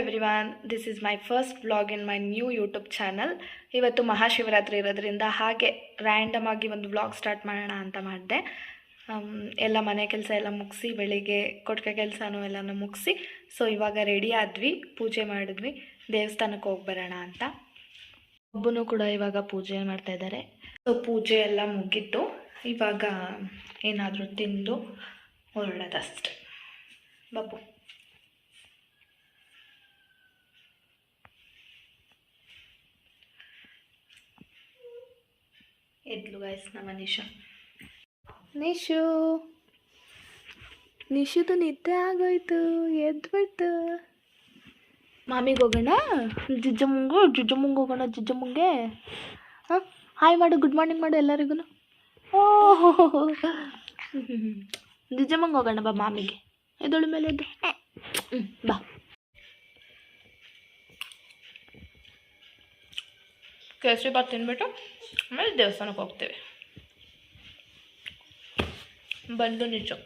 Everyone, this is my first vlog in my new YouTube channel. ಇವತ್ತು ಮಹಾಶಿವರಾತ್ರಿ ಇರೋದ್ರಿಂದ ಹಾಗೆ random ಆಗಿ ಒಂದು ವ್ಲಾಗ್ ಸ್ಟಾರ್ಟ್ ಮಾಡೋಣ ಅಂತ ಮಾಡಿದೆ. ಎಲ್ಲ ಮನೆ ಕೆಲಸ ಎಲ್ಲ ಮುಗಿಸಿ, ಬೆಳಿಗ್ಗೆ ಕೊಟ್ಟಿಗೆ ಕೆಲಸನೂ ಎಲ್ಲನೂ ಮುಗಿಸಿ, ಸೊ ಇವಾಗ ರೆಡಿ ಆದ್ವಿ, ಪೂಜೆ ಮಾಡಿದ್ವಿ, ದೇವಸ್ಥಾನಕ್ಕೆ ಹೋಗಿ ಬರೋಣ ಅಂತ. ಒಬ್ಬನು ಕೂಡ ಇವಾಗ ಪೂಜೆ ಮಾಡ್ತಾ ಇದ್ದಾರೆ. ಸೊ ಪೂಜೆ ಎಲ್ಲ ಮುಗಿದ್ದು ಇವಾಗ ಏನಾದರೂ ತಿಂದು ಹೊರಡೋದಷ್ಟೆ. ಬಾಬು ಎದ್ಲು ಗೈಸ್ ನಮ್ಮ ನಿಶುದು ನಿದ್ದೆ ಆಗೋಯ್ತು, ಎದ್ಬಿಟ್ಟು ಮಾಮಿಗೆ ಹೋಗೋಣ, ಜುಜ್ಜಮ್ಮಂಗೆ ಹೋಗೋಣ. ಜುಜ್ಜಮ್ಮಂಗೆ ಹಾಂ ಹಾಯ್ ಮಾಡು, ಗುಡ್ ಮಾರ್ನಿಂಗ್ ಮಾಡು ಎಲ್ಲರಿಗೂ. ಓಹೋ ಜುಜ್ಜಮ್ಮಂಗೆ ಹೋಗೋಣ ಬಾ, ಮಾಮಿಗೆ ಎದೊಳು ಮೇಲೆ ಎದ್ದು ಬಾ. ಕೇಸರಿ ಬಾತ್ ತಿನ್ಬಿಟ್ಟು ಆಮೇಲೆ ದೇವಸ್ಥಾನಕ್ಕೆ ಹೋಗ್ತೇವೆ. ಬಂದು ನಿಶು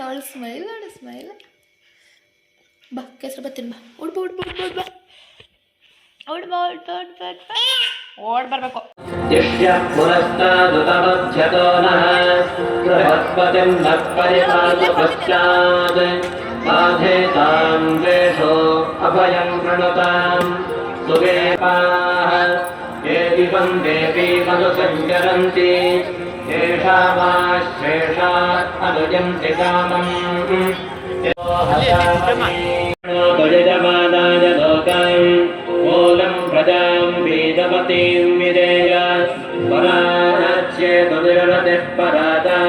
ಅವಳು ಸ್ಮೈಲ್ ಬಾ, ಕೇಸರಿ ಬಾತ್ ತಿನ್ ಬಾ. ಓಡ್ ಬರಬೇಕು. अभयं प्रणतां सुवेपाः ये दिवं देवी मधुसञ्चरन्ति येषामाश्रेषात् अनुजन्ति कामम् भजमानाय लोकां मूलं प्रजां वेदवतीं विदेय पराच्येतुर्रतिः परादा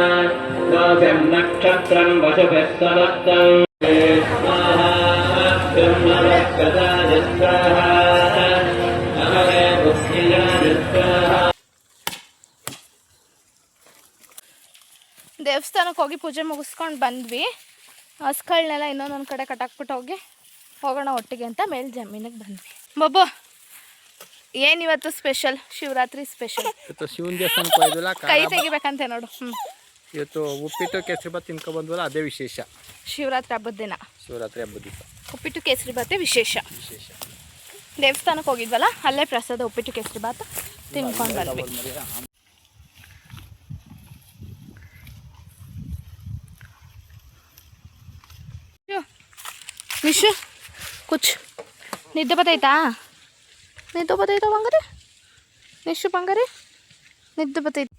गोभिं नक्षत्रं वशुभिः समस्तम् ದೇವಸ್ಥಾನಕ್ಕೆ ಹೋಗಿ ಪೂಜೆ ಮುಗಿಸ್ಕೊಂಡು ಬಂದ್ವಿ. ಹಸ್ಗಳನ್ನೆಲ್ಲ ಇನ್ನೊಂದೊಂದು ಕಡೆ ಕಟ್ಟಾಕ್ಬಿಟ್ಟು ಹೋಗೋಣ ಒಟ್ಟಿಗೆ ಅಂತ ಮೇಲೆ ಜಮೀನಿಗೆ ಬಂದ್ವಿ. ಬಾಬು ಏನಿವತ್ತು ಸ್ಪೆಷಲ್? ಶಿವರಾತ್ರಿ ಸ್ಪೆಷಲ್. ಶಿವನ ದೇವಸ್ಥಾನ ಕೈ ತೆಗಿಬೇಕಂತೆ ನೋಡು. ಇವತ್ತು ಉಪ್ಪಿಟ್ಟು ಕೇಸರಿ ಬಾತ್ ತಿನ್ಕೊಂಡು ಬಂದ್ವಲ್ಲ, ಅದೇ ವಿಶೇಷ. ಶಿವರಾತ್ರಿ ಹಬ್ಬದ ದಿನ, ಉಪ್ಪಿಟ್ಟು ಕೇಸರಿ ಬಾತೆ ವಿಶೇಷ. ದೇವಸ್ಥಾನಕ್ಕೆ ಹೋಗಿದ್ವಲ್ಲ, ಅಲ್ಲೇ ಪ್ರಸಾದ ಉಪ್ಪಿಟ್ಟು ಕೇಸರಿ ಬಾತ್ ತಿನ್ಕೊಂಡು ಬಂದ್ವಿ. ನಿಶು ಕುಚ್ ನಿದ್ದೆ ಬತ್ತೈತಾ ಬಂಗಾರಿ? ನಿಶು ಬಂಗಾರಿ ನಿದ್ದೆ ಬತ್ತೈತೆ.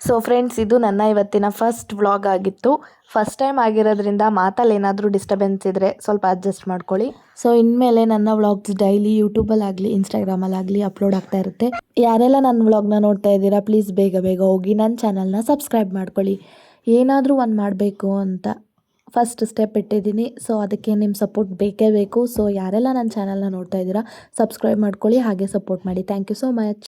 ಸೊ ಫ್ರೆಂಡ್ಸ್, ಇದು ನನ್ನ ಇವತ್ತಿನ ಫಸ್ಟ್ ವ್ಲಾಗ್ ಆಗಿತ್ತು. ಫಸ್ಟ್ ಟೈಮ್ ಆಗಿರೋದ್ರಿಂದ ಮಾತಲ್ಲಿ ಏನಾದರೂ ಡಿಸ್ಟರ್ಬೆನ್ಸ್ ಇದ್ದರೆ ಸ್ವಲ್ಪ ಅಡ್ಜಸ್ಟ್ ಮಾಡ್ಕೊಳ್ಳಿ. ಸೊ ಇನ್ಮೇಲೆ ನನ್ನ ವ್ಲಾಗ್ಸ್ ಡೈಲಿ ಯೂಟ್ಯೂಬಲ್ಲಾಗಲಿ ಇನ್ಸ್ಟಾಗ್ರಾಮಲ್ಲಾಗಲಿ ಅಪ್ಲೋಡ್ ಆಗ್ತಾ ಇರುತ್ತೆ. ಯಾರೆಲ್ಲ ನನ್ನ ವ್ಲಾಗ್ನ ನೋಡ್ತಾ ಇದ್ದೀರಾ, ಪ್ಲೀಸ್ ಬೇಗ ಹೋಗಿ ನನ್ನ ಚಾನಲ್ನ ಸಬ್ಸ್ಕ್ರೈಬ್ ಮಾಡ್ಕೊಳ್ಳಿ. ಏನಾದರೂ ಒಂದು ಮಾಡಬೇಕು ಅಂತ ಫಸ್ಟ್ ಸ್ಟೆಪ್ ಇಟ್ಟಿದ್ದೀನಿ. ಸೊ ಅದಕ್ಕೆ ನಿಮ್ಮ ಸಪೋರ್ಟ್ ಬೇಕೇ ಬೇಕು. ಸೊ ಯಾರೆಲ್ಲ ನನ್ನ ಚಾನಲ್ನ ನೋಡ್ತಾ ಇದ್ದೀರಾ, ಸಬ್ಸ್ಕ್ರೈಬ್ ಮಾಡ್ಕೊಳ್ಳಿ, ಹಾಗೆ ಸಪೋರ್ಟ್ ಮಾಡಿ. Thank you so much.